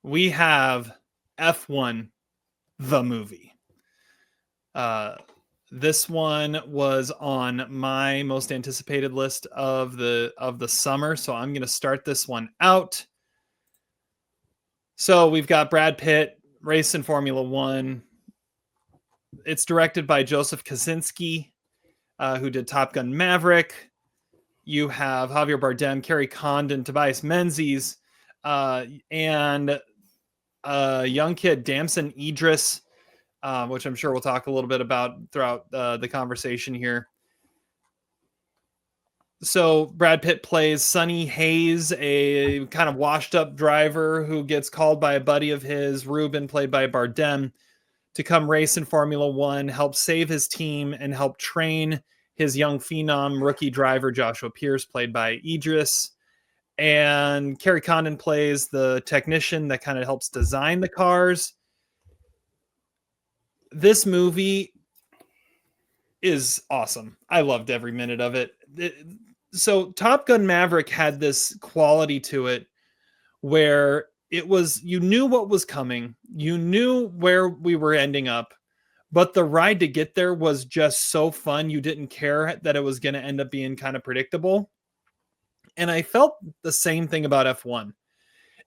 we have F1, the movie. This one was on my most anticipated list of the summer, so I'm going to start this one out. So we've got Brad Pitt racing Formula One. It's directed by Joseph Kosinski, who did Top Gun Maverick. You have Javier Bardem, Kerry Condon, Tobias Menzies, and a young kid, Damson Idris, which I'm sure we'll talk a little bit about throughout the conversation here. So Brad Pitt plays Sonny Hayes, a kind of washed up driver who gets called by a buddy of his, Ruben, played by Bardem, to come race in Formula One, help save his team, and help train his young phenom rookie driver, Joshua Pierce, played by Idris. And Kerry Condon plays the technician that kind of helps design the cars. This movie is awesome. I loved every minute of it. So Top Gun Maverick had this quality to it where it was, you knew what was coming. You knew where we were ending up, but the ride to get there was just so fun. You didn't care that it was going to end up being kind of predictable. And I felt the same thing about F1.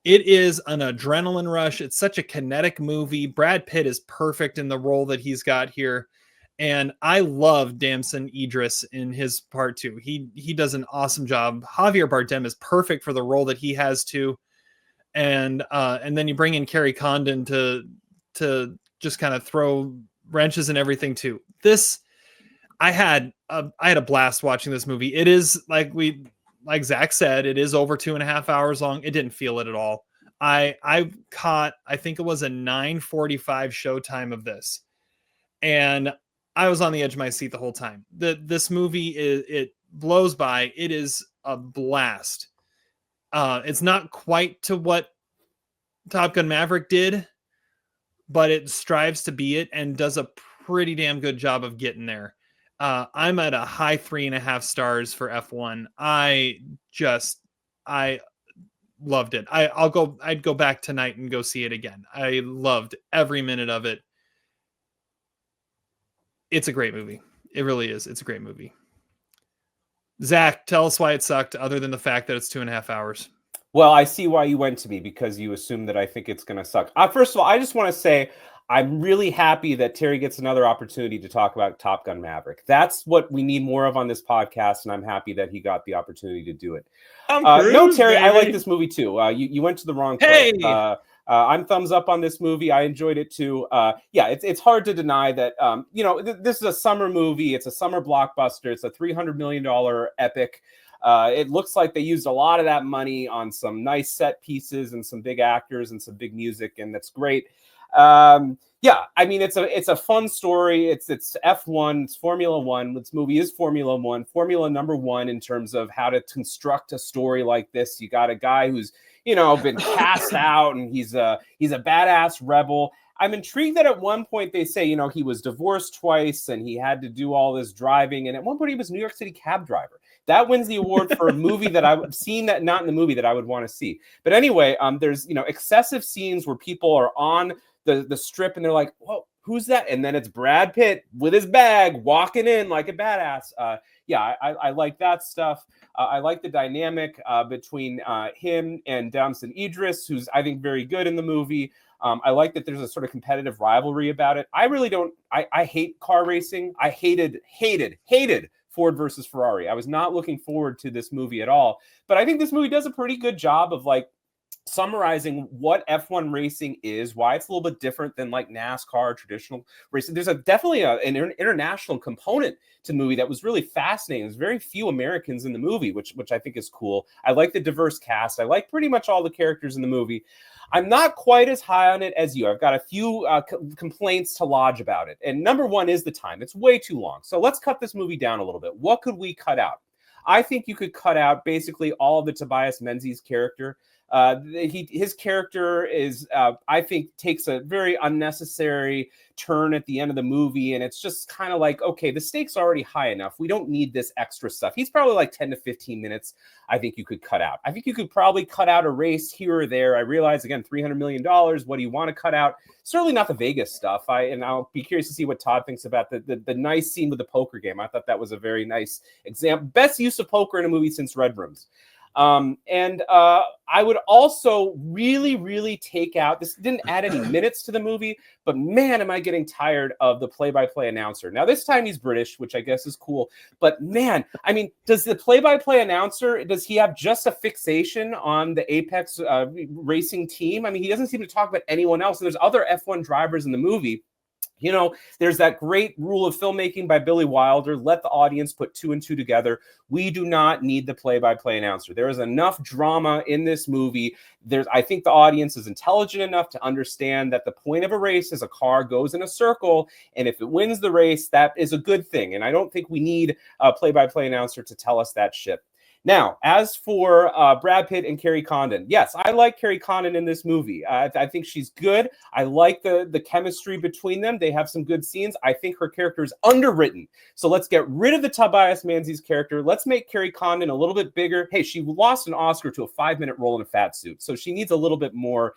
It is an adrenaline rush. It's such a kinetic movie. Brad Pitt is perfect in the role that he's got here. And I love Damson Idris in his part too. He does an awesome job. Javier Bardem is perfect for the role that he has too. And then you bring in Kerry Condon to just kind of throw wrenches and everything too. I had a blast watching this movie. It is like Zach said, it is over 2.5 hours long. It didn't feel it at all. I think it was a 9:45 showtime of this. And I was on the edge of my seat the whole time. This movie it blows by. It is a blast. It's not quite to what Top Gun Maverick did, but it strives to be it and does a pretty damn good job of getting there. I'm at a high 3.5 stars for F1. I loved it. I'd go back tonight and go see it again. I loved every minute of it. It's a great movie. It really is. It's a great movie. Zach, tell us why it sucked, other than the fact that it's 2.5 hours. Well, I see why you went to me, because you assume that I think it's going to suck. First of all, I just want to say I'm really happy that Terry gets another opportunity to talk about Top Gun Maverick. That's what we need more of on this podcast, and I'm happy that he got the opportunity to do it. No, Terry, baby. I like this movie too. You went to the wrong place. Hey! I'm thumbs up on this movie. I enjoyed it too. It's hard to deny that, this is a summer movie. It's a summer blockbuster. It's a $300 million epic. It looks like they used a lot of that money on some nice set pieces and some big actors and some big music, and that's great. It's a fun story. It's F1, it's Formula One. This movie is Formula One, Formula number one in terms of how to construct a story like this. You got a guy who's, been cast out, and he's a badass rebel. I'm intrigued that at one point they say, he was divorced twice and he had to do all this driving. And at one point he was a New York City cab driver. That wins the award for a movie that I've seen that not in the movie that I would want to see. But anyway, there's, excessive scenes where people are on the strip and they're like, whoa, who's that? And then it's Brad Pitt with his bag walking in like a badass. I like that stuff. I like the dynamic between him and Damson Idris, who's, I think, very good in the movie. I like that there's a sort of competitive rivalry about it. I really don't. I hate car racing. I hated Ford versus Ferrari. I was not looking forward to this movie at all. But I think this movie does a pretty good job of summarizing what F1 racing is, why it's a little bit different than NASCAR, traditional racing. There's definitely an international component to the movie that was really fascinating. There's very few Americans in the movie, which I think is cool. I like the diverse cast. I like pretty much all the characters in the movie. I'm not quite as high on it as you. I've got a few complaints to lodge about it. And number one is the time. It's way too long. So let's cut this movie down a little bit. What could we cut out? I think you could cut out basically all of the Tobias Menzies character. His character is, I think, takes a very unnecessary turn at the end of the movie, and it's just kind of like, okay, the stakes are already high enough. We don't need this extra stuff. He's probably like 10 to 15 minutes. I think you could cut out. I think you could probably cut out a race here or there. I realize, again, $300 million. What do you want to cut out? Certainly not the Vegas stuff. I'll be curious to see what Todd thinks about the nice scene with the poker game. I thought that was a very nice example. Best use of poker in a movie since Red Rooms. I would also really take out, this didn't add any minutes to the movie, but man, am I getting tired of the play-by-play announcer. Now, this time he's British, which I guess is cool, but man, I mean, does the play-by-play announcer, does he have just a fixation on the Apex racing team? I mean, he doesn't seem to talk about anyone else, and there's other F1 drivers in the movie. You know, there's that great rule of filmmaking by Billy Wilder, let the audience put two and two together. We do not need the play-by-play announcer. There is enough drama in this movie. I think the audience is intelligent enough to understand that the point of a race is a car goes in a circle, and if it wins the race, that is a good thing. And I don't think we need a play-by-play announcer to tell us that shit. Now, as for Brad Pitt and Kerry Condon, yes, I like Kerry Condon in this movie. I think she's good. I like the chemistry between them. They have some good scenes. I think her character is underwritten. So let's get rid of the Tobias Menzies character. Let's make Kerry Condon a little bit bigger. Hey, she lost an Oscar to a 5-minute role in a fat suit, so she needs a little bit more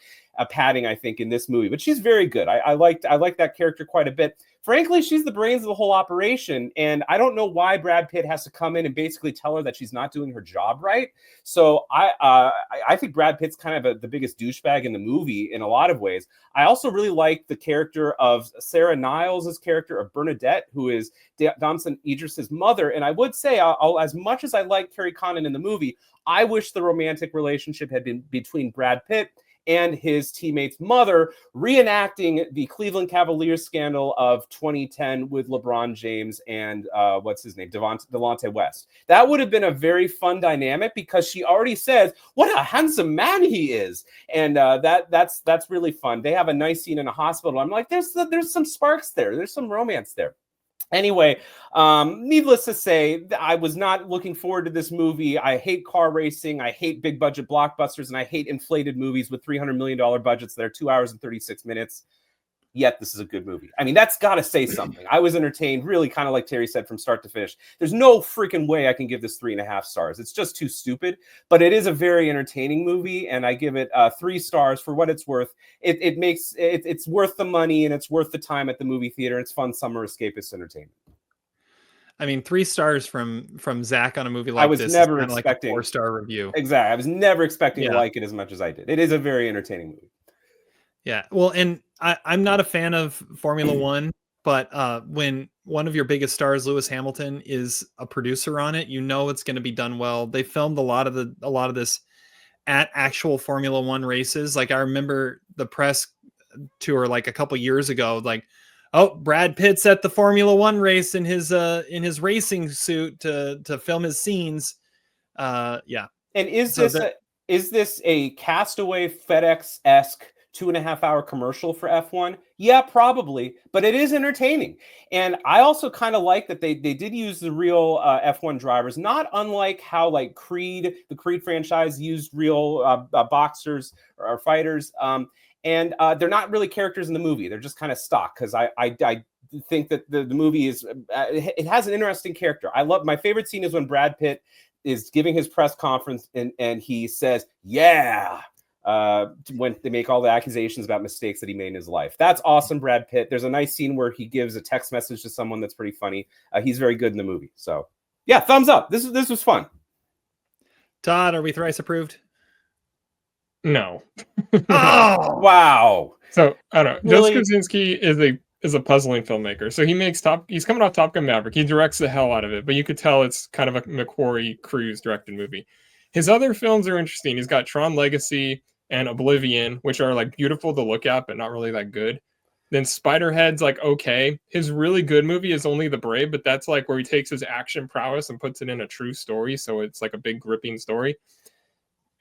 padding, I think, in this movie. But she's very good. I like that character quite a bit. Frankly, she's the brains of the whole operation, and I don't know why Brad Pitt has to come in and basically tell her that she's not doing her job right. So I think Brad Pitt's kind of the biggest douchebag in the movie in a lot of ways. I also really like the character of Sarah Niles' character of Bernadette, who is Damson Idris' mother. And I would say, as much as I like Kerry Condon in the movie, I wish the romantic relationship had been between Brad Pitt and his teammate's mother, reenacting the Cleveland Cavaliers scandal of 2010 with LeBron James and what's his name, Delonte West. That would have been a very fun dynamic because she already says, what a handsome man he is. And that's really fun. They have a nice scene in a hospital. I'm like, there's some sparks there. There's some romance there. Anyway, needless to say, I was not looking forward to this movie. I hate car racing. I hate big budget blockbusters, and I hate inflated movies with $300 million budgets that are 2 hours and 36 minutes. Yet this is a good movie. I mean, that's got to say something. I was entertained, really, kind of like Terry said, from start to finish. There's no freaking way I can give this 3.5 stars. It's just too stupid. But it is a very entertaining movie, and I give it 3 stars for what it's worth. It's worth the money, and it's worth the time at the movie theater. It's fun summer escapist entertainment. I mean, 3 stars from Zach on a movie like this. I was never like expecting a 4-star review. Exactly. I was never expecting to like it as much as I did. It is a very entertaining movie. Yeah. Well, and I'm not a fan of Formula One, but when one of your biggest stars, Lewis Hamilton, is a producer on it, you know it's going to be done well. They filmed a lot of this at actual Formula One races. Like, I remember the press tour like a couple years ago, like, oh, Brad Pitt's at the Formula One race in his racing suit to film his scenes. Yeah. And is this a Castaway FedEx-esque 2.5-hour commercial for F1? Yeah, probably, but it is entertaining. And I also kind of like that they did use the real F1 drivers, not unlike how like the Creed franchise used real boxers or fighters. And they're not really characters in the movie. They're just kind of stock, because I think that the movie is it has an interesting character. My favorite scene is when Brad Pitt is giving his press conference and he says, yeah, when they make all the accusations about mistakes that he made in his life. That's awesome, Brad Pitt. There's a nice scene where he gives a text message to someone that's pretty funny. He's very good in the movie. So yeah, thumbs up. This was fun. Todd, are we thrice approved? No. Oh, wow. So I don't know. Really? Joseph Kosinski is a puzzling filmmaker. So he's coming off Top Gun Maverick. He directs the hell out of it, but you could tell it's kind of a Macquarie Cruise directed movie. His other films are interesting. He's got Tron Legacy and Oblivion, which are like beautiful to look at, but not really that good. Then Spiderhead's like okay. His really good movie is Only the Brave, but that's like where he takes his action prowess and puts it in a true story. So it's like a big gripping story.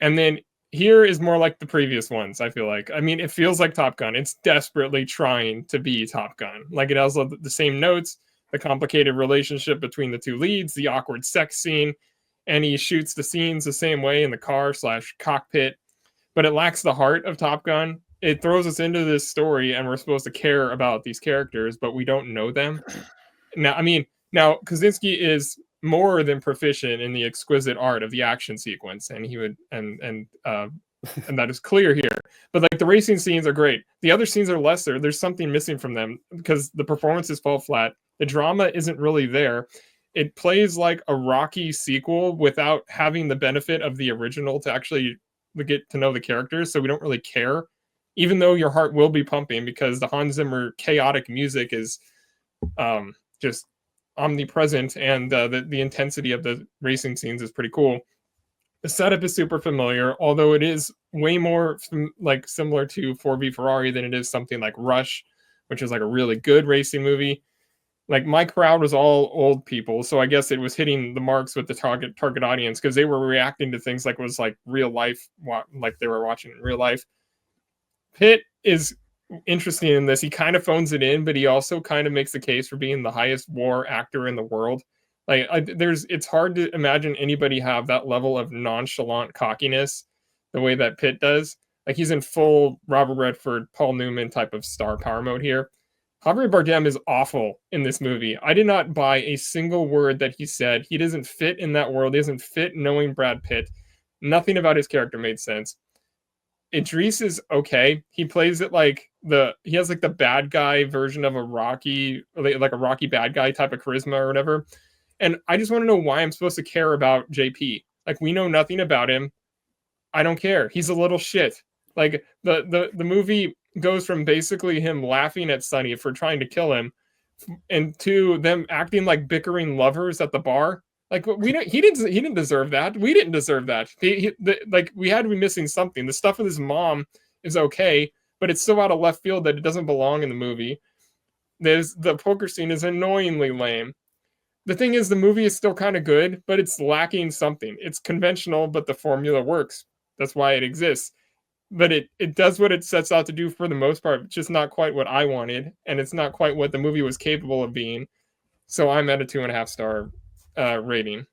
And then here is more like the previous ones, I feel like. I mean, it feels like Top Gun. It's desperately trying to be Top Gun. Like, it has the same notes, the complicated relationship between the two leads, the awkward sex scene, and he shoots the scenes the same way in the car/cockpit. but it lacks the heart of Top Gun. It throws us into this story, and we're supposed to care about these characters, but we don't know them. Now Kosinski is more than proficient in the exquisite art of the action sequence, and he would and that is clear here. But like the racing scenes are great. The other scenes are lesser. There's something missing from them because the performances fall flat. The drama isn't really there. It plays like a Rocky sequel without having the benefit of the original to actually get to know the characters, so we don't really care, even though your heart will be pumping because the Hans Zimmer chaotic music is just omnipresent, and the intensity of the racing scenes is pretty cool. The setup is super familiar, although it is way more like similar to 4v Ferrari than it is something like Rush, which is like a really good racing movie. Like my crowd was all old people, so I guess it was hitting the marks with the target audience because they were reacting to things like it was like real life, like they were watching in real life. Pitt is interesting in this. He kind of phones it in, but he also kind of makes the case for being the highest war actor in the world. Like it's hard to imagine anybody have that level of nonchalant cockiness the way that Pitt does. Like he's in full Robert Redford, Paul Newman type of star power mode here. Javier Bardem is awful in this movie. I did not buy a single word that he said. He doesn't fit in that world. He doesn't fit knowing Brad Pitt. Nothing about his character made sense. Idris is okay. He plays it like he has like the bad guy version of a Rocky, like a Rocky bad guy type of charisma or whatever. And I just want to know why I'm supposed to care about JP. Like we know nothing about him. I don't care. He's a little shit. Like the movie goes from basically him laughing at Sonny for trying to kill him, and to them acting like bickering lovers at the bar. Like he didn't deserve that. We didn't deserve that. Like we had to be missing something. The stuff with his mom is okay, but it's so out of left field that it doesn't belong in the movie. The poker scene is annoyingly lame. The thing is, the movie is still kind of good, but it's lacking something. It's conventional, but the formula works. That's why it exists. But it does what it sets out to do for the most part. It's just not quite what I wanted, and it's not quite what the movie was capable of being. So I'm at a 2.5 star rating.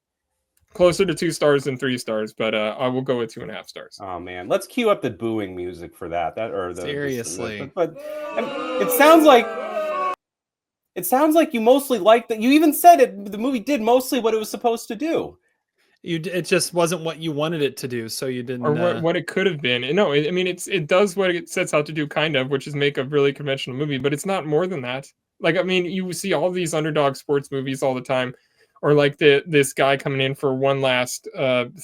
Closer to 2 stars than 3 stars, but I will go with 2.5 stars. Oh man, let's cue up the booing music for that. Seriously. But it sounds like you mostly liked that. You even said it. The movie did mostly what it was supposed to do. It just wasn't what you wanted it to do, so you didn't. Or what it could have been. No, I mean it does what it sets out to do, kind of, which is make a really conventional movie, but it's not more than that. Like I mean, you see all these underdog sports movies all the time, or like this guy coming in for one last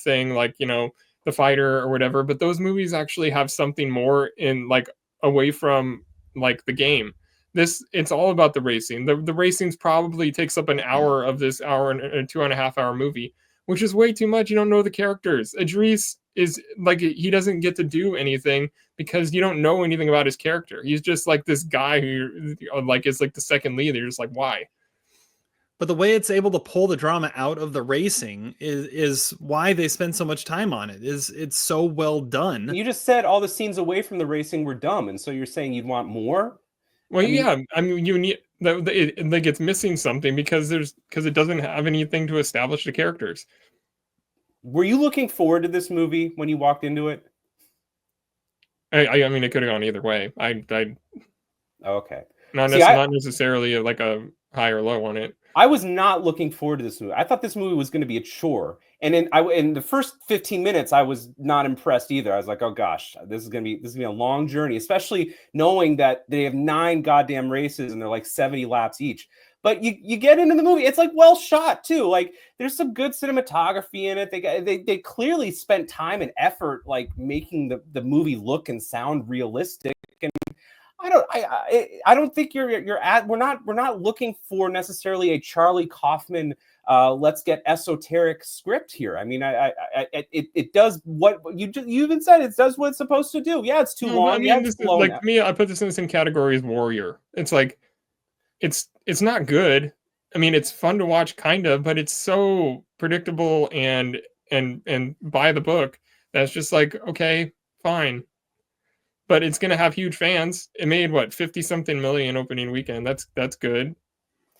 thing, like The Fighter or whatever. But those movies actually have something more in like away from like the game. It's all about the racing. The racing's probably takes up an hour of this hour and a 2.5 hour movie, which is way too much. You don't know the characters. Idris is like, he doesn't get to do anything because you don't know anything about his character. He's just like this guy who like is like the second lead. You're just like, why? But the way it's able to pull the drama out of the racing is why they spend so much time on it. It's so well done. You just said all the scenes away from the racing were dumb, and so you're saying you'd want more? Well, I mean, you need like it's missing something because it doesn't have anything to establish the characters. Were you looking forward to this movie when you walked into it? I mean, it could have gone either way. Okay. Not necessarily like a high or low on it. I was not looking forward to this movie. I thought this movie was going to be a chore. And in the first 15 minutes, I was not impressed either. I was like, oh gosh, this is gonna be a long journey, especially knowing that they have 9 goddamn races and they're like 70 laps each. But you get into the movie, it's like well shot too. Like there's some good cinematography in it. They clearly spent time and effort like making the movie look and sound realistic. And I don't think we're not looking for necessarily a Charlie Kaufman let's get esoteric script here. I mean, it does what you even said. It does what it's supposed to do. Yeah, it's too long. I mean, yeah, this is, like me, I put this in the same category as Warrior. It's like it's not good. I mean, it's fun to watch, kind of, but it's so predictable and by the book that's just like, okay, fine. But it's going to have huge fans. It made 50-something million opening weekend. That's good.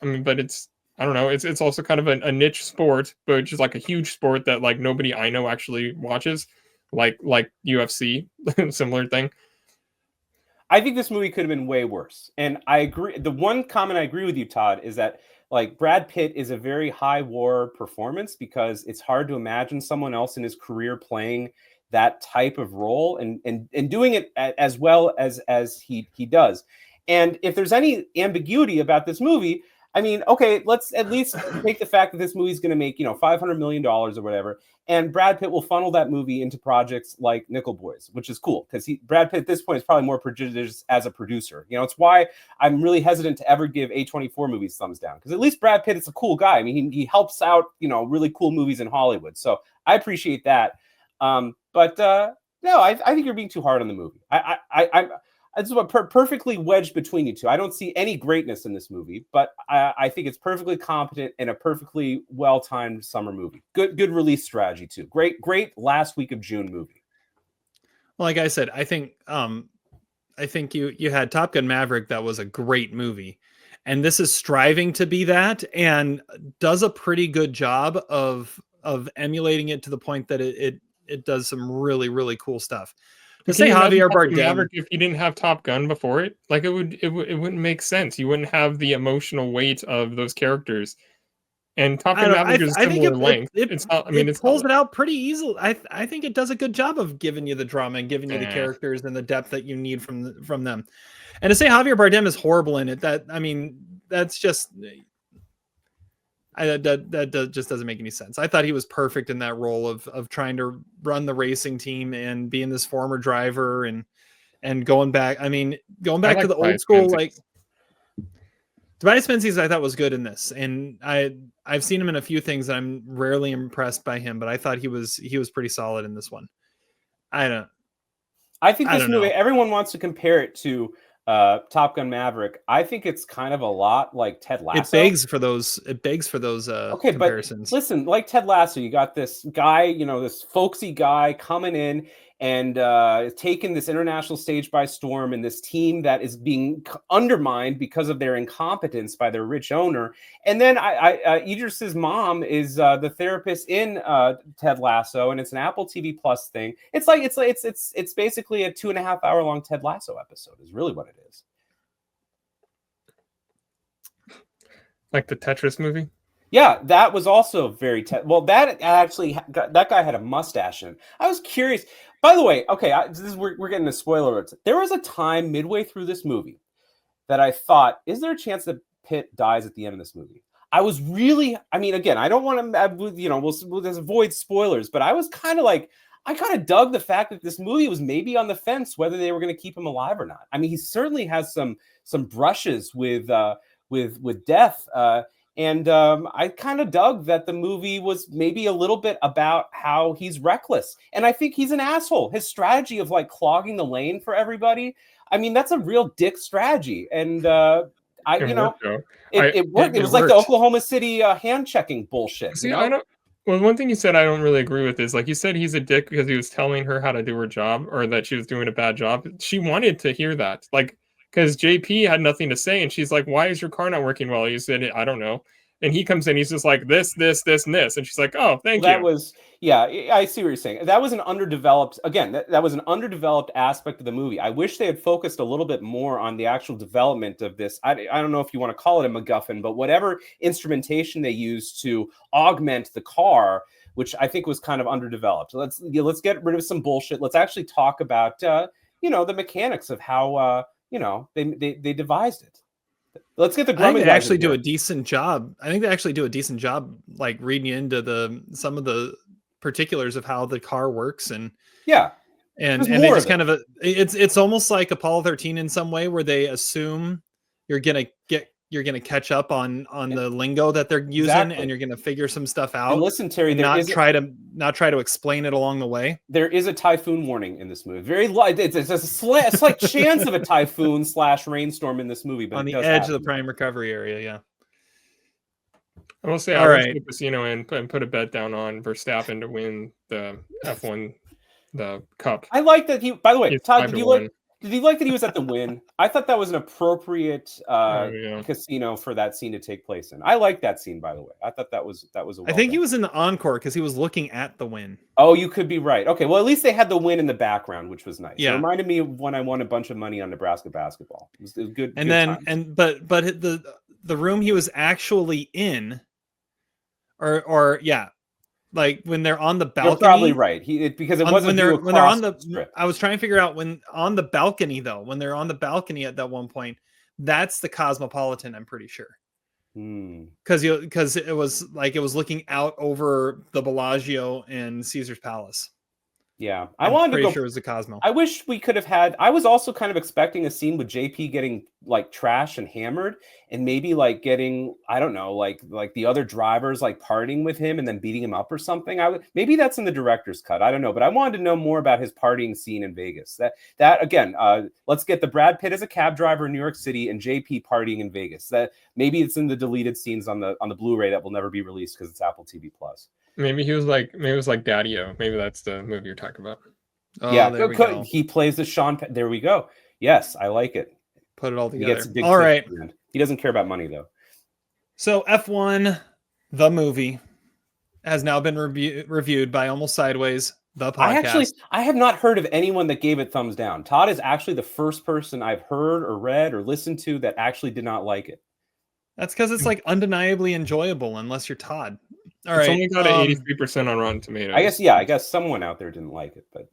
I mean, but I don't know. It's also kind of a niche sport, but just like a huge sport that like nobody I know actually watches. like UFC, similar thing. I think this movie could have been way worse. And I agree. The one comment I agree with you, Todd, is that like Brad Pitt is a very high war performance because it's hard to imagine someone else in his career playing that type of role and doing it as well as he does. And if there's any ambiguity about this movie, I mean, okay, let's at least take the fact that this movie is going to make, $500 million or whatever. And Brad Pitt will funnel that movie into projects like Nickel Boys, which is cool because Brad Pitt at this point is probably more prestigious as a producer. It's why I'm really hesitant to ever give A24 movies thumbs down because at least Brad Pitt is a cool guy. I mean, he helps out, really cool movies in Hollywood. So I appreciate that. But no, I think you're being too hard on the movie. It's perfectly wedged between you two. I don't see any greatness in this movie, but I think it's perfectly competent and a perfectly well-timed summer movie. Good release strategy too. Great last week of June movie. Well, like I said, I think you had Top Gun Maverick that was a great movie, and this is striving to be that and does a pretty good job of emulating it to the point that it does some really, really cool stuff. To say Javier Bardem, if you didn't have Top Gun before it, like it wouldn't make sense. You wouldn't have the emotional weight of those characters. And Top Gun Maverick is similar length. It pulls it out pretty easily. I think it does a good job of giving you the drama and giving you the characters and the depth that you need from them. And to say Javier Bardem is horrible in it, that's just. That just doesn't make any sense. I thought he was perfect in that role of trying to run the racing team and being this former driver and going back. Going back to the old school, like Tobias Menzies, I thought was good in this, and I've seen him in a few things that I'm rarely impressed by him, but I thought he was pretty solid in this one. I think this movie, everyone wants to compare it to Top Gun Maverick. I think it's kind of a lot like Ted Lasso. It begs for those comparisons. But listen, like Ted Lasso, you got this guy, this folksy guy coming in and taking this international stage by storm, and this team that is being undermined because of their incompetence by their rich owner. And then Idris's mom is the therapist in Ted Lasso, and it's an Apple TV Plus thing. It's basically a 2.5 hour long Ted Lasso episode. Is really what it is. Like the Tetris movie. Yeah, that was also very well. That guy had a mustache in. I was curious. By the way, okay, we're getting a spoiler alert. There was a time midway through this movie that I thought, is there a chance that Pitt dies at the end of this movie? I was really, again, I don't want to, we'll avoid spoilers, but I was kind of like, I kind of dug the fact that this movie was maybe on the fence whether they were going to keep him alive or not. He certainly has some brushes with death. And I kind of dug that the movie was maybe a little bit about how he's reckless. And I think he's an asshole. His strategy of like clogging the lane for everybody, that's a real dick strategy. And it worked. It was like the Oklahoma City hand checking bullshit. See, well, one thing you said I don't really agree with is, like, you said he's a dick because he was telling her how to do her job or that she was doing a bad job. She wanted to hear that. Like, because JP had nothing to say, and she's like, "Why is your car not working well?" He said, "I don't know." And he comes in, he's just like, this, and this. And she's like, "Oh, thank you." That was, I see what you're saying. That was an underdeveloped, again, that was an underdeveloped aspect of the movie. I wish they had focused a little bit more on the actual development of this. I don't know if you want to call it a MacGuffin, but whatever instrumentation they used to augment the car, which I think was kind of underdeveloped. Let's get rid of some bullshit. Let's actually talk about, the mechanics of how, they devised it. Let's get the Grumman. I think they actually do a decent job. Like reading into some of the particulars of how the car works, and they just kind of it's almost like Apollo 13 in some way, where they assume you're gonna catch up on the lingo that they're using, and you're gonna figure some stuff out. And listen, Terry, not try to explain it along the way. There is a typhoon warning in this movie. Very light. It's a slight chance of a typhoon / rainstorm in this movie, but on the edge of the prime recovery area. Yeah. I will say, I went to the casino and put a bet down on Verstappen to win the F1, the Cup. I like that. By the way, Todd, Did you like that he was at the Wynn? I thought that was an appropriate Yeah. casino for that scene to take place in. I like that scene, by the way. I thought that was a I think he was in the encore because he was looking at the Wynn. Oh, you could be right. Okay, well, at least they had the Wynn in the background, which was nice. Yeah. It reminded me of when I won a bunch of money on Nebraska basketball. It was good. And good then times. but the room he was actually in, or yeah, like when they're on the balcony. You're probably right. Because it wasn't when they're on the strip. I was trying to figure out when on the balcony though, when they're on the balcony at that one point, that's the Cosmopolitan, I'm pretty sure. Because it was looking out over the Bellagio and Caesar's Palace. Yeah, I'm wanted pretty to go. sure it was the Cosmo. I wish we could have had. I was also kind of expecting a scene with JP getting like trashed and hammered, and maybe like getting, I don't know, like the other drivers like partying with him and then beating him up or something. Maybe that's in the director's cut. I don't know, but I wanted to know more about his partying scene in Vegas. That again, let's get the Brad Pitt as a cab driver in New York City and JP partying in Vegas. That maybe it's in the deleted scenes on the Blu-ray that will never be released because it's Apple TV Plus. Maybe it was like Daddy-O. Maybe that's the movie you're talking about. Oh, yeah, there we go. He plays the Sean. There we go. Yes, I like it. Put it all He together. gets a big all right. He doesn't care about money though. So F1, the movie, has now been reviewed by Almost Sideways, the podcast. I have not heard of anyone that gave it thumbs down. Todd is actually the first person I've heard or read or listened to that actually did not like it. That's because it's like undeniably enjoyable, unless you're Todd. All it's right. only got an 83% on Rotten Tomatoes. I guess someone out there didn't like it, but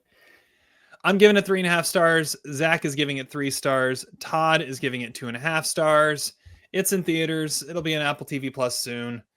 I'm giving it 3.5 stars. Zach is giving it 3 stars. Todd is giving it 2.5 stars. It's in theaters. It'll be on Apple TV Plus soon.